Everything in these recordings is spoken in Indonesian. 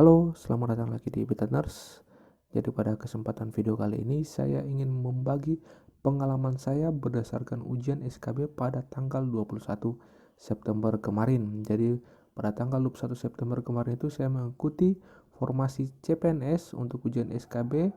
Halo, selamat datang lagi di Betaners. Jadi pada kesempatan video kali ini saya ingin membagi pengalaman saya berdasarkan ujian SKB pada tanggal 21 September kemarin. Jadi pada tanggal 21 September kemarin itu saya mengikuti formasi CPNS untuk ujian SKB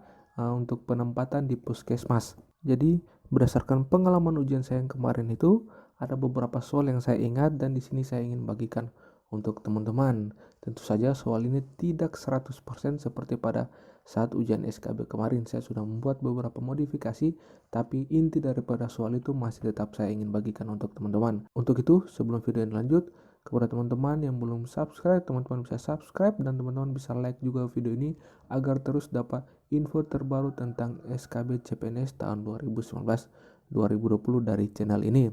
untuk penempatan di puskesmas. Jadi berdasarkan pengalaman ujian saya yang kemarin itu ada beberapa soal yang saya ingat dan di sini saya ingin bagikan untuk teman-teman. Tentu saja soal ini tidak 100% seperti pada saat ujian SKB kemarin. Saya sudah membuat beberapa modifikasi, tapi inti daripada soal itu masih tetap saya ingin bagikan untuk teman-teman. Untuk itu, sebelum video ini lanjut, kepada teman-teman yang belum subscribe, teman-teman bisa subscribe dan teman-teman bisa like juga video ini agar terus dapat info terbaru tentang SKB CPNS tahun 2019-2020 dari channel ini.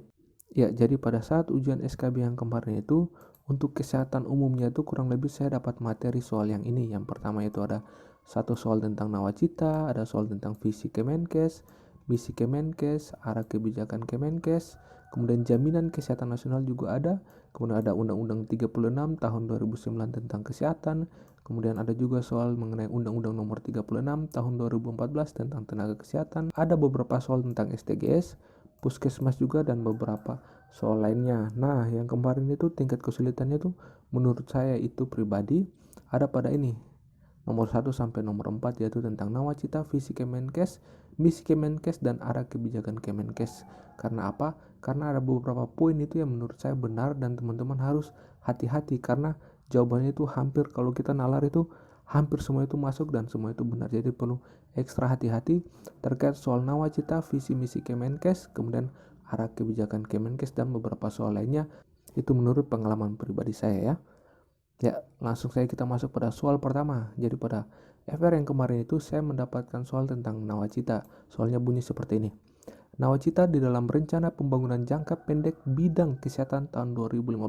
Ya, jadi pada saat ujian SKB yang kemarin itu, untuk kesehatan umumnya itu kurang lebih saya dapat materi soal yang ini. Yang pertama itu ada satu soal tentang nawacita, ada soal tentang visi Kemenkes, misi Kemenkes, arah kebijakan Kemenkes, kemudian jaminan kesehatan nasional juga ada, kemudian ada Undang-Undang 36 tahun 2009 tentang kesehatan, kemudian ada juga soal mengenai Undang-Undang nomor 36 tahun 2014 tentang tenaga kesehatan, ada beberapa soal tentang STGS, puskesmas juga, dan beberapa soal lainnya. Nah, yang kemarin itu tingkat kesulitannya tuh menurut saya itu pribadi ada pada ini. Nomor 1 sampai nomor 4 yaitu tentang nawacita, visi Kemenkes, misi Kemenkes, dan arah kebijakan Kemenkes. Karena apa? Karena ada beberapa poin itu yang menurut saya benar dan teman-teman harus hati-hati karena jawabannya itu hampir kalau kita nalar itu hampir semua itu masuk dan semua itu benar. Jadi perlu ekstra hati-hati terkait soal nawacita, visi misi Kemenkes, kemudian arah kebijakan Kemenkes dan beberapa soal lainnya. Itu menurut pengalaman pribadi saya ya. Ya, langsung saja kita masuk pada soal pertama. Jadi pada FR yang kemarin itu saya mendapatkan soal tentang nawacita. Soalnya bunyi seperti ini. Nawacita di dalam rencana pembangunan jangka pendek bidang kesehatan tahun 2015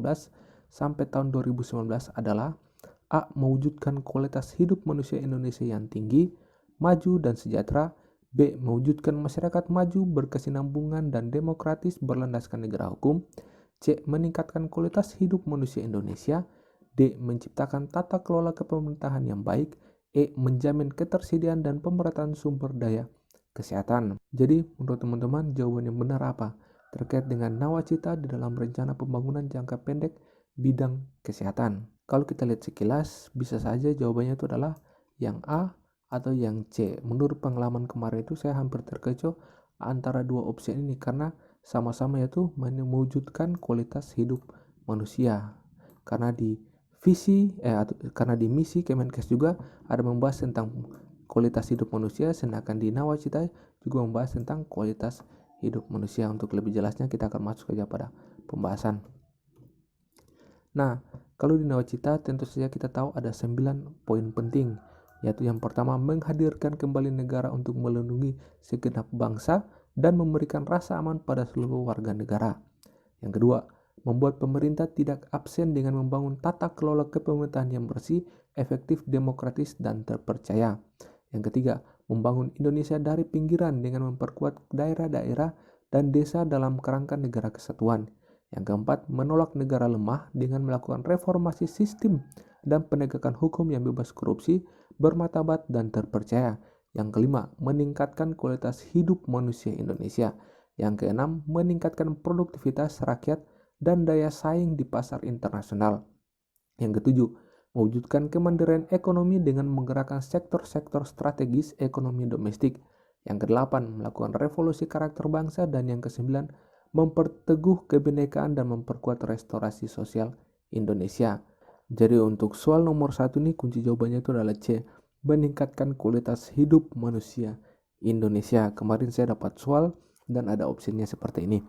sampai tahun 2019 adalah A. Mewujudkan kualitas hidup manusia Indonesia yang tinggi, maju, dan sejahtera. B. Mewujudkan masyarakat maju, berkesinambungan, dan demokratis berlandaskan negara hukum. C. Meningkatkan kualitas hidup manusia Indonesia. D. Menciptakan tata kelola kepemerintahan yang baik. E. Menjamin ketersediaan dan pemerataan sumber daya kesehatan. Jadi, menurut teman-teman, jawaban yang benar apa? Terkait dengan nawacita di dalam rencana pembangunan jangka pendek bidang kesehatan. Kalau kita lihat sekilas, bisa saja jawabannya itu adalah yang A atau yang C. Menurut pengalaman kemarin itu saya hampir terkecoh antara dua opsi ini karena sama-sama yaitu mewujudkan kualitas hidup manusia. Karena di karena di misi Kemenkes juga ada membahas tentang kualitas hidup manusia, sedangkan di nawacita juga membahas tentang kualitas hidup manusia. Untuk lebih jelasnya kita akan masuk saja pada pembahasan. Nah, kalau di nawacita tentu saja kita tahu ada 9 poin penting, yaitu yang pertama menghadirkan kembali negara untuk melindungi segenap bangsa dan memberikan rasa aman pada seluruh warga negara. Yang kedua, membuat pemerintah tidak absen dengan membangun tata kelola kepemerintahan yang bersih, efektif, demokratis, dan terpercaya. Yang ketiga, membangun Indonesia dari pinggiran dengan memperkuat daerah-daerah dan desa dalam kerangka negara kesatuan. Yang keempat, menolak negara lemah dengan melakukan reformasi sistem dan penegakan hukum yang bebas korupsi, bermartabat, dan terpercaya. Yang kelima, meningkatkan kualitas hidup manusia Indonesia. Yang keenam, meningkatkan produktivitas rakyat dan daya saing di pasar internasional. Yang ketujuh, mewujudkan kemandirian ekonomi dengan menggerakkan sektor-sektor strategis ekonomi domestik. Yang kedelapan, melakukan revolusi karakter bangsa. Dan yang kesembilan, memperteguh kebinekaan dan memperkuat restorasi sosial Indonesia. Jadi untuk soal nomor 1 ini kunci jawabannya itu adalah C, meningkatkan kualitas hidup manusia Indonesia. Kemarin saya dapat soal dan ada opsinya seperti ini.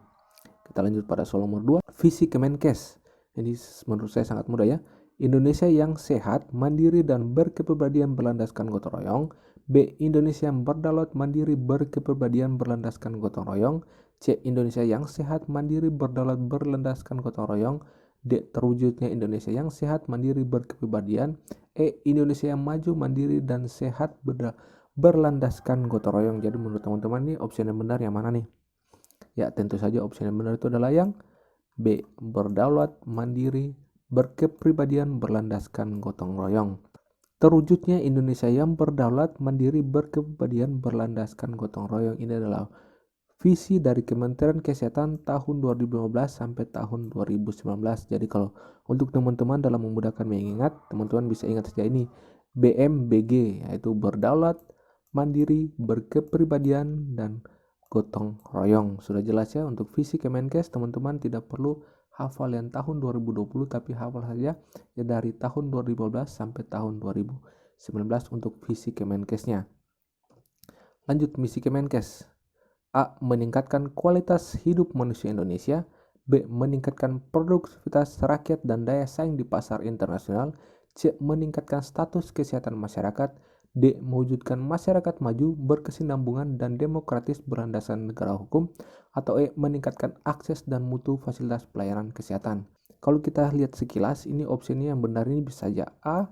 Kita lanjut pada soal nomor 2, visi Kemenkes. Ini menurut saya sangat mudah ya. Indonesia yang sehat, mandiri, dan berkepribadian berlandaskan gotong royong. B. Indonesia yang berdaulat, mandiri, berkepribadian berlandaskan gotong royong. C. Indonesia yang sehat, mandiri, berdaulat, berlandaskan gotong royong. D. Terwujudnya Indonesia yang sehat, mandiri, berkepribadian. E. Indonesia yang maju, mandiri, dan sehat berlandaskan gotong royong. Jadi menurut teman-teman nih opsi yang benar yang mana nih? Ya, tentu saja opsi yang benar itu adalah yang B. Berdaulat, mandiri, berkepribadian, berlandaskan gotong royong. terwujudnya Indonesia yang berdaulat, mandiri, berkepribadian, berlandaskan gotong royong. Ini adalah visi dari Kementerian Kesehatan tahun 2015 sampai tahun 2019. Jadi kalau untuk teman-teman dalam memudahkan mengingat, teman-teman bisa ingat saja ini BMBG, yaitu berdaulat, mandiri, berkepribadian, dan gotong royong. Sudah jelas ya untuk visi Kemenkes, teman-teman tidak perlu hafal yang tahun 2020, tapi hafal saja ya dari tahun 2015 sampai tahun 2019 untuk visi Kemenkesnya. Lanjut, misi Kemenkes. A. Meningkatkan kualitas hidup manusia Indonesia. B. Meningkatkan produktivitas rakyat dan daya saing di pasar internasional. C. Meningkatkan status kesehatan masyarakat. D. Mewujudkan masyarakat maju, berkesinambungan, dan demokratis berlandaskan negara hukum. Atau E. Meningkatkan akses dan mutu fasilitas pelayanan kesehatan. Kalau kita lihat sekilas, ini opsinya yang benar ini bisa saja A,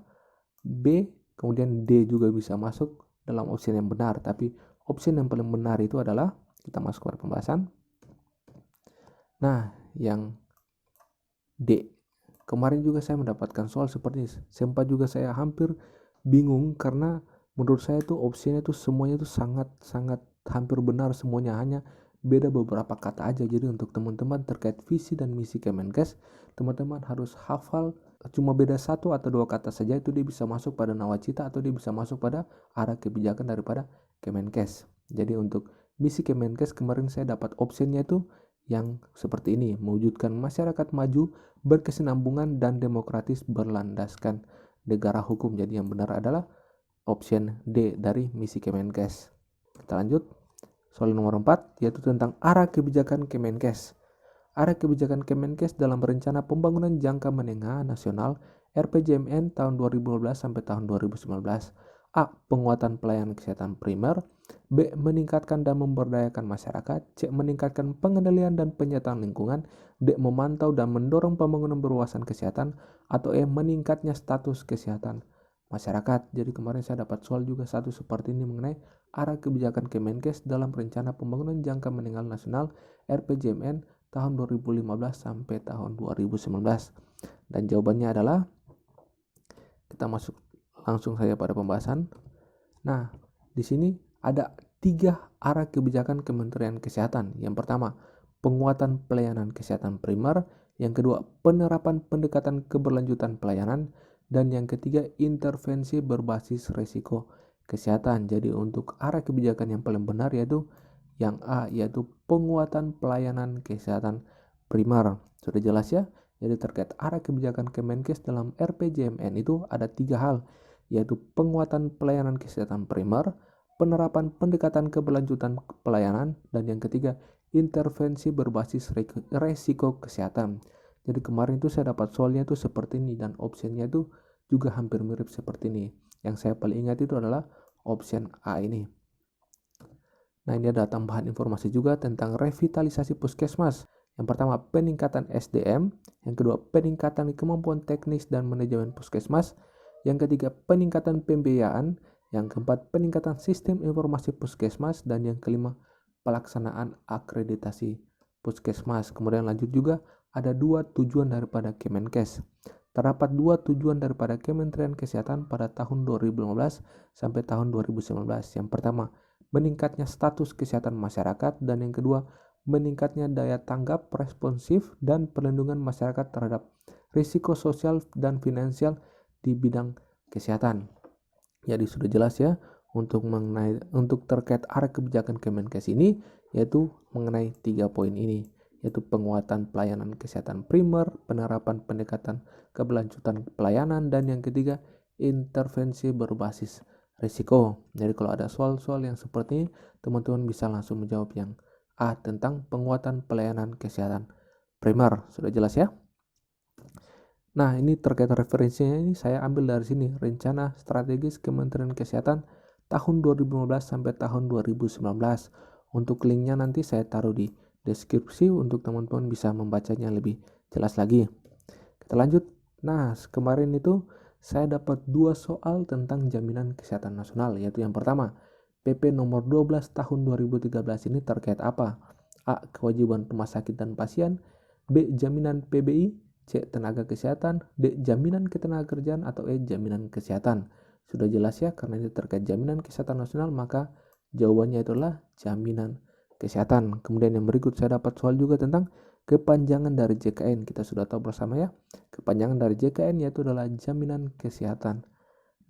B, kemudian D juga bisa masuk dalam opsi yang benar. Tapi opsi yang paling benar itu adalah, kita masuk ke pembahasan. Nah, yang D. Kemarin juga saya mendapatkan soal seperti ini. Sempat juga saya hampir bingung karena menurut saya itu opsinya itu semuanya itu sangat hampir benar semuanya, hanya beda beberapa kata aja. Jadi untuk teman-teman terkait visi dan misi Kemenkes, teman-teman harus hafal cuma beda satu atau dua kata saja, itu dia bisa masuk pada nawacita atau dia bisa masuk pada arah kebijakan daripada Kemenkes. Jadi untuk misi Kemenkes kemarin saya dapat opsinya itu yang seperti ini, mewujudkan masyarakat maju, berkesinambungan, dan demokratis berlandaskan negara hukum. Jadi yang benar adalah option D dari misi Kemenkes. Kita lanjut. Soal nomor 4 yaitu tentang arah kebijakan Kemenkes. Arah kebijakan Kemenkes dalam Rencana Pembangunan Jangka Menengah Nasional RPJMN tahun 2015 sampai tahun 2019. A. Penguatan pelayanan kesehatan primer. B. Meningkatkan dan memberdayakan masyarakat. C. Meningkatkan pengendalian dan penyataan lingkungan. D. Memantau dan mendorong pembangunan berwawasan kesehatan. Atau E. Meningkatnya status kesehatan masyarakat. Jadi kemarin saya dapat soal juga satu seperti ini mengenai arah kebijakan Kemenkes dalam Rencana Pembangunan Jangka Menengah Nasional RPJMN tahun 2015 sampai tahun 2019. Dan jawabannya adalah, kita masuk langsung saja pada pembahasan. Nah, di sini ada 3 arah kebijakan Kementerian Kesehatan. Yang pertama, penguatan pelayanan kesehatan primer. Yang kedua, penerapan pendekatan keberlanjutan pelayanan. Dan yang ketiga, intervensi berbasis risiko kesehatan. Jadi untuk arah kebijakan yang paling benar yaitu yang A, yaitu penguatan pelayanan kesehatan primer. Sudah jelas ya? Jadi terkait arah kebijakan Kemenkes dalam RPJMN itu ada 3 hal, yaitu penguatan pelayanan kesehatan primer, penerapan pendekatan keberlanjutan pelayanan, dan yang ketiga, intervensi berbasis resiko kesehatan. Jadi kemarin itu saya dapat soalnya itu seperti ini dan opsinya itu juga hampir mirip seperti ini. Yang saya paling ingat itu adalah option A ini. Nah, ini ada tambahan informasi juga tentang revitalisasi puskesmas. Yang pertama, peningkatan SDM. Yang kedua, peningkatan kemampuan teknis dan manajemen puskesmas. Yang ketiga, peningkatan pembiayaan. Yang keempat, peningkatan sistem informasi puskesmas. Dan yang kelima, pelaksanaan akreditasi puskesmas. Kemudian lanjut juga, ada 2 tujuan daripada Kemenkes. Terdapat 2 tujuan daripada Kementerian Kesehatan pada tahun 2015 sampai tahun 2019. Yang pertama, meningkatnya status kesehatan masyarakat. Dan yang kedua, meningkatnya daya tanggap responsif dan perlindungan masyarakat terhadap risiko sosial dan finansial di bidang kesehatan. Jadi sudah jelas ya untuk terkait arah kebijakan Kemenkes ini, yaitu mengenai 3 poin ini, yaitu penguatan pelayanan kesehatan primer, penerapan pendekatan keberlanjutan pelayanan, dan yang ketiga, intervensi berbasis risiko. Jadi kalau ada soal-soal yang seperti ini, teman-teman bisa langsung menjawab yang A, tentang penguatan pelayanan kesehatan primer. Sudah jelas ya? Nah, ini terkait referensinya ini saya ambil dari sini, Rencana Strategis Kementerian Kesehatan tahun 2015 sampai tahun 2019. Untuk linknya nanti saya taruh di deskripsi untuk teman-teman bisa membacanya lebih jelas lagi. Kita lanjut. Nah, kemarin itu saya dapat 2 soal tentang jaminan kesehatan nasional, yaitu yang pertama, PP nomor 12 tahun 2013 ini terkait apa? A. Kewajiban rumah sakit dan pasien. B. Jaminan PBI. C. Tenaga kesehatan. D. Jaminan ketenagakerjaan. Atau E. Jaminan kesehatan. Sudah jelas ya, karena ini terkait jaminan kesehatan nasional, maka jawabannya itulah jaminan kesehatan. Kemudian yang berikut saya dapat soal juga tentang kepanjangan dari JKN. Kita sudah tahu bersama ya, kepanjangan dari JKN yaitu adalah jaminan kesehatan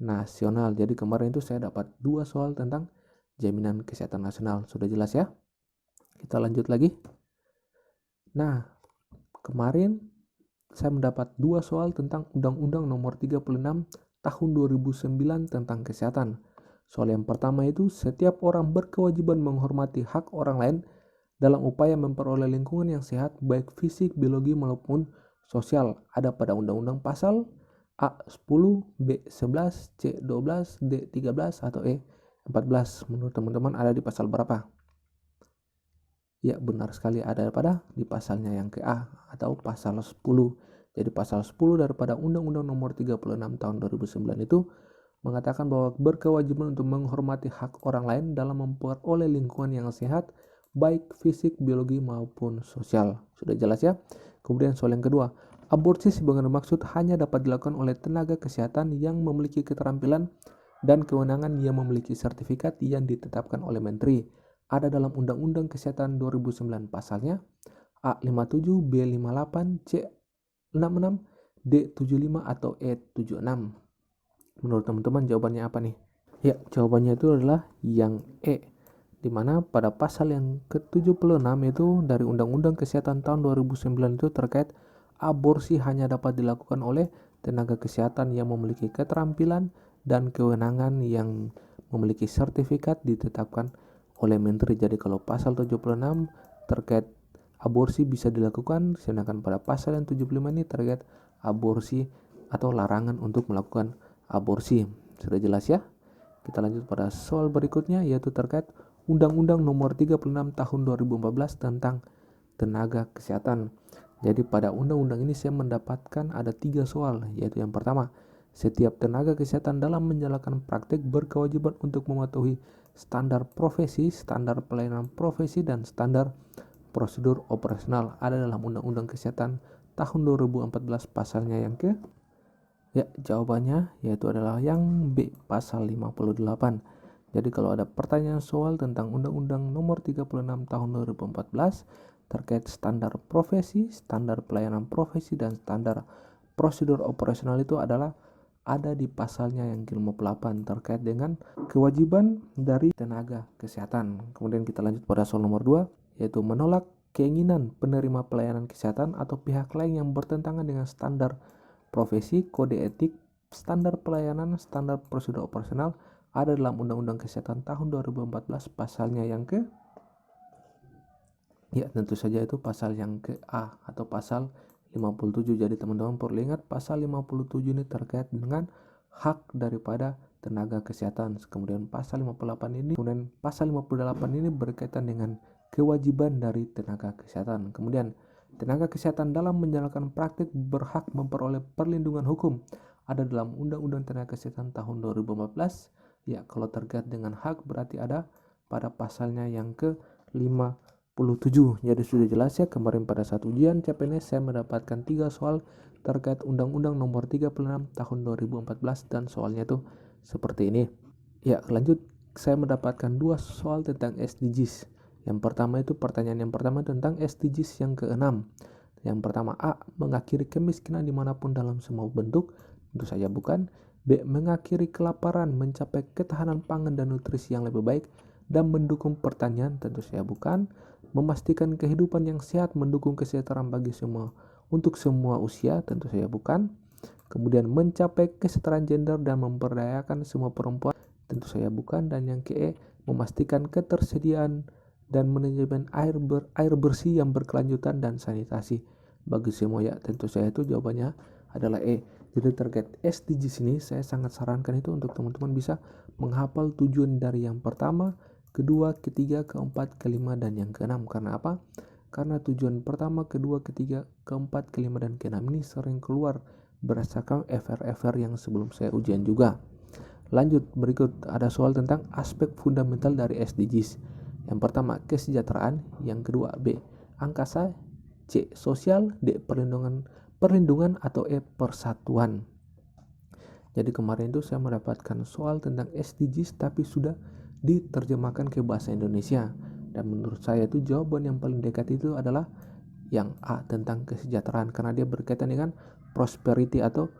nasional. Jadi kemarin itu saya dapat 2 soal tentang jaminan kesehatan nasional. Sudah jelas ya? Kita lanjut lagi. Nah, kemarin saya mendapat 2 soal tentang Undang-Undang Nomor 36 Tahun 2009 tentang kesehatan. Soal yang pertama itu, setiap orang berkewajiban menghormati hak orang lain dalam upaya memperoleh lingkungan yang sehat, baik fisik, biologi maupun sosial. Ada pada Undang-Undang pasal A10, B11, C12, D13, atau E14. Menurut teman-teman ada di pasal berapa? Ya, benar sekali, ada pada di pasalnya yang ke A atau pasal 10. Jadi pasal 10 daripada Undang-Undang Nomor 36 Tahun 2009 itu mengatakan bahwa berkewajiban untuk menghormati hak orang lain dalam memperoleh lingkungan yang sehat, baik fisik, biologi maupun sosial. Sudah jelas ya? Kemudian soal yang kedua, aborsi sebagai maksud hanya dapat dilakukan oleh tenaga kesehatan yang memiliki keterampilan dan kewenangan yang memiliki sertifikat yang ditetapkan oleh Menteri. Ada dalam Undang-Undang Kesehatan 2009 pasalnya A57, B58, C66, D75, atau E76. Menurut teman-teman jawabannya apa nih? Ya, jawabannya itu adalah yang E, di mana pada pasal yang ke-76 itu dari Undang-Undang Kesehatan tahun 2009 itu terkait aborsi hanya dapat dilakukan oleh tenaga kesehatan yang memiliki keterampilan dan kewenangan yang memiliki sertifikat ditetapkan oleh Menteri. Jadi kalau pasal 76 terkait aborsi bisa dilakukan, sedangkan pada pasal yang 75 ini terkait aborsi atau larangan untuk melakukan aborsi. Sudah jelas ya? Kita lanjut pada soal berikutnya, yaitu terkait Undang-Undang Nomor 36 Tahun 2014 tentang tenaga kesehatan. Jadi pada undang-undang ini saya mendapatkan ada 3 soal, yaitu yang pertama, setiap tenaga kesehatan dalam menjalankan praktik berkewajiban untuk mematuhi standar profesi, standar pelayanan profesi, dan standar prosedur operasional. Ada dalam Undang-Undang Kesehatan tahun 2014 pasalnya yang ke? Ya, jawabannya yaitu adalah yang B, pasal 58. Jadi kalau ada pertanyaan soal tentang Undang-Undang Nomor 36 Tahun 2014 terkait standar profesi, standar pelayanan profesi, dan standar prosedur operasional itu adalah ada di pasalnya yang ke-58 terkait dengan kewajiban dari tenaga kesehatan. Kemudian kita lanjut pada soal nomor 2, yaitu menolak keinginan penerima pelayanan kesehatan atau pihak lain yang bertentangan dengan standar profesi, kode etik, standar pelayanan, standar prosedur operasional ada dalam Undang-Undang Kesehatan tahun 2014 pasalnya yang ke? Ya, tentu saja itu pasal yang ke A atau pasal 57. Jadi teman-teman perlu ingat pasal 57 ini terkait dengan hak daripada tenaga kesehatan. Kemudian pasal 58 ini, kemudian pasal 58 ini berkaitan dengan kewajiban dari tenaga kesehatan. Kemudian tenaga kesehatan dalam menjalankan praktik berhak memperoleh perlindungan hukum ada dalam Undang-Undang Tenaga Kesehatan tahun 2014. Ya, kalau terkait dengan hak berarti ada pada pasalnya yang ke-57. Jadi sudah jelas ya, kemarin pada saat ujian CPNS saya mendapatkan 3 soal terkait Undang-Undang Nomor 36 Tahun 2014 dan soalnya itu seperti ini. Ya, lanjut, saya mendapatkan 2 soal tentang SDGs. Yang pertama itu pertanyaan yang pertama tentang SDGs yang ke-6. Yang pertama, A, mengakhiri kemiskinan dimanapun dalam semua bentuk, tentu saja bukan. B, mengakhiri kelaparan, mencapai ketahanan pangan dan nutrisi yang lebih baik, dan mendukung pertanian, tentu saja bukan. Memastikan kehidupan yang sehat, mendukung kesejahteraan bagi semua, untuk semua usia, tentu saja bukan. Kemudian mencapai kesetaraan gender dan memberdayakan semua perempuan, tentu saja bukan. Dan yang ke, memastikan ketersediaan dan manajemen air bersih yang berkelanjutan dan sanitasi bagi semua, ya tentu saja itu jawabannya adalah E. Jadi terkait SDGs ini saya sangat sarankan itu untuk teman-teman bisa menghafal tujuan dari yang pertama, kedua, ketiga, keempat, kelima, dan yang keenam. Karena apa? Karena tujuan pertama, kedua, ketiga, keempat, kelima, dan keenam ini sering keluar berdasarkan FR yang sebelum saya ujian juga. Lanjut, berikut ada soal tentang aspek fundamental dari SDGs. Yang pertama, kesejahteraan. Yang kedua, B, angkasa. C, sosial. D, perlindungan atau E, persatuan. Jadi kemarin itu saya mendapatkan soal tentang SDGs tapi sudah diterjemahkan ke bahasa Indonesia. Dan menurut saya itu jawaban yang paling dekat itu adalah yang A, tentang kesejahteraan, karena dia berkaitan dengan prosperity atau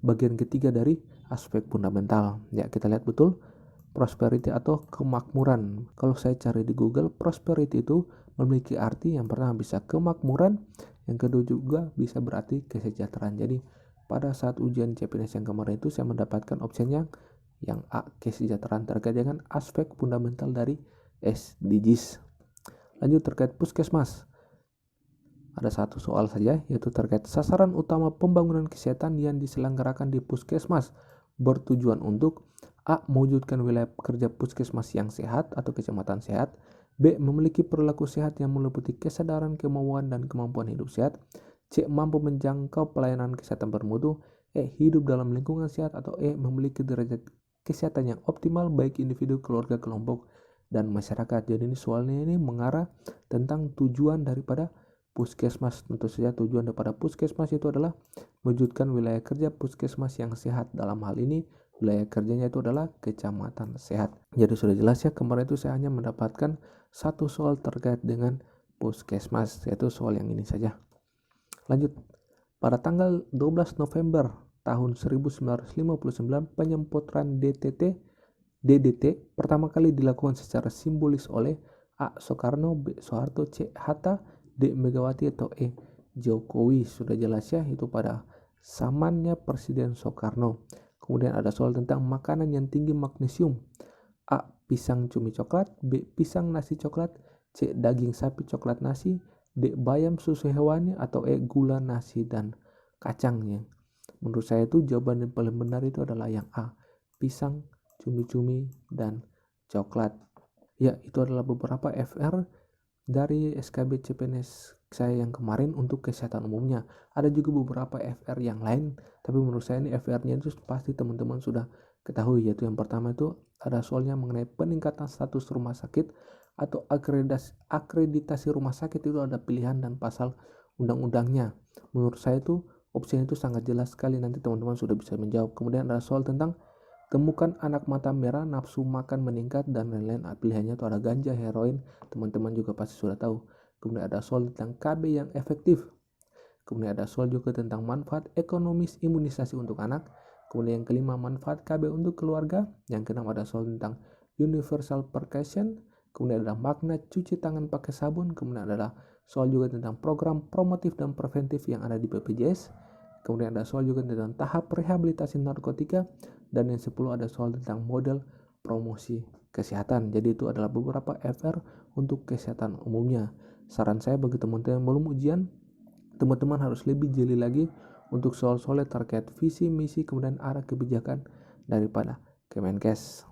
bagian ketiga dari aspek fundamental. Ya, kita lihat betul prosperity atau kemakmuran. Kalau saya cari di Google, prosperity itu memiliki arti yang pertama bisa kemakmuran, yang kedua juga bisa berarti kesejahteraan. Jadi pada saat ujian CPNS yang kemarin itu saya mendapatkan opsinya yang A, kesejahteraan terkait dengan aspek fundamental dari SDGs. Lanjut terkait puskesmas. Ada satu soal saja, yaitu terkait sasaran utama pembangunan kesehatan yang diselenggarakan di puskesmas bertujuan untuk A. mewujudkan wilayah kerja puskesmas yang sehat atau kecamatan sehat, B. memiliki perilaku sehat yang meliputi kesadaran, kemauan, dan kemampuan hidup sehat, C. mampu menjangkau pelayanan kesehatan bermutu, E. hidup dalam lingkungan sehat, atau E. memiliki derajat kesehatan yang optimal baik individu, keluarga, kelompok, dan masyarakat. Jadi ini soalnya ini mengarah tentang tujuan daripada puskesmas. Tentu saja tujuan daripada puskesmas itu adalah mewujudkan wilayah kerja puskesmas yang sehat. Dalam hal ini wilayah kerjanya itu adalah kecamatan sehat. Jadi sudah jelas ya, kemarin itu saya hanya mendapatkan satu soal terkait dengan puskesmas, yaitu soal yang ini saja. Lanjut, pada tanggal 12 November tahun 1959 penyemprotan DDT pertama kali dilakukan secara simbolis oleh A. Soekarno, B. Soeharto, C. Hatta, D. Megawati, atau E. Jokowi. Sudah jelas ya, itu pada zamannya Presiden Soekarno. Kemudian ada soal tentang makanan yang tinggi magnesium. A. Pisang cumi coklat, B. Pisang nasi coklat, C. Daging sapi coklat nasi, D. Bayam susu hewani, atau E. Gula nasi dan kacangnya. Menurut saya itu jawaban yang paling benar itu adalah yang A. Pisang, cumi-cumi, dan coklat. Ya, itu adalah beberapa FR dari SKB CPNS saya yang kemarin untuk kesehatan umumnya. Ada juga beberapa FR yang lain, tapi menurut saya ini FR-nya itu pasti teman-teman sudah ketahui, yaitu yang pertama itu ada soalnya mengenai peningkatan status rumah sakit atau akreditasi rumah sakit. Itu ada pilihan dan pasal undang-undangnya. Menurut saya itu opsi itu sangat jelas sekali, nanti teman-teman sudah bisa menjawab. Kemudian ada soal tentang temukan anak mata merah, nafsu makan meningkat, dan lain-lain. Pilihannya itu ada ganja, heroin, teman-teman juga pasti sudah tahu. Kemudian ada soal tentang KB yang efektif. Kemudian ada soal juga tentang manfaat ekonomis imunisasi untuk anak. Kemudian yang kelima, manfaat KB untuk keluarga. Yang keenam ada soal tentang universal percussion. Kemudian ada makna cuci tangan pakai sabun. Kemudian ada soal juga tentang program promotif dan preventif yang ada di BPJS. Kemudian ada soal juga tentang tahap rehabilitasi narkotika. Dan yang 10 ada soal tentang model promosi kesehatan. Jadi itu adalah beberapa FR untuk kesehatan umumnya. Saran saya bagi teman-teman yang belum ujian, teman-teman harus lebih jeli lagi untuk soal-soal terkait visi, misi, kemudian arah kebijakan daripada Kemenkes.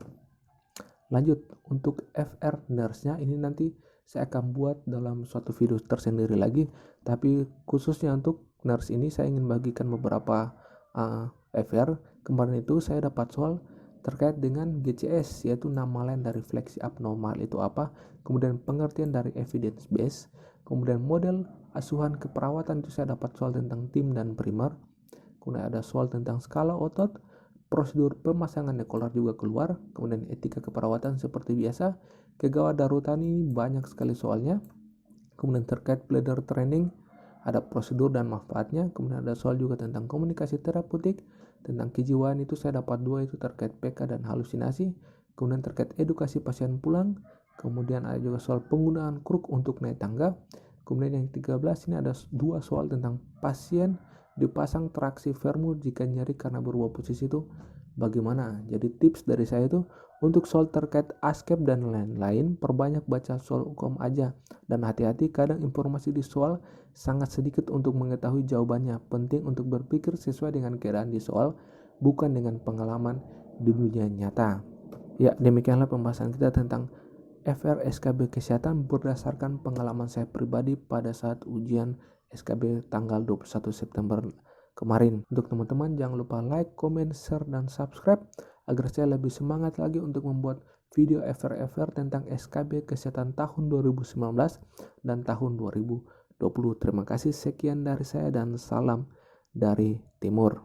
Lanjut, untuk FR nurse-nya ini nanti saya akan buat dalam suatu video tersendiri lagi, tapi khususnya untuk nurse ini saya ingin bagikan beberapa FR. Kemarin itu saya dapat soal terkait dengan GCS, yaitu nama lain dari fleksi abnormal itu apa, kemudian pengertian dari evidence base, kemudian model asuhan keperawatan itu saya dapat soal tentang tim dan primer, kemudian ada soal tentang skala otot, prosedur pemasangan nekolar juga keluar, kemudian etika keperawatan seperti biasa, kegawat darurat ini banyak sekali soalnya, kemudian terkait bladder training, ada prosedur dan manfaatnya, kemudian ada soal juga tentang komunikasi terapeutik, tentang kejiwaan itu saya dapat 2, itu terkait PK dan halusinasi, kemudian terkait edukasi pasien pulang, kemudian ada juga soal penggunaan kruk untuk naik tangga, kemudian yang 13 ini ada 2 soal tentang pasien dipasang traksi vermur jika nyeri karena berubah posisi itu bagaimana. Jadi tips dari saya itu untuk soal terkait ASCAP dan lain-lain, perbanyak baca soal hukum aja, dan hati-hati kadang informasi di soal sangat sedikit untuk mengetahui jawabannya. Penting untuk berpikir sesuai dengan keadaan di soal, bukan dengan pengalaman di dunia nyata. Ya, demikianlah pembahasan kita tentang FR SKB Kesehatan berdasarkan pengalaman saya pribadi pada saat ujian SKB tanggal 21 September kemarin. Untuk teman-teman jangan lupa like, comment, share, dan subscribe agar saya lebih semangat lagi untuk membuat video FR tentang SKB Kesehatan tahun 2019 dan tahun 2020. Terima kasih, sekian dari saya dan salam dari Timur.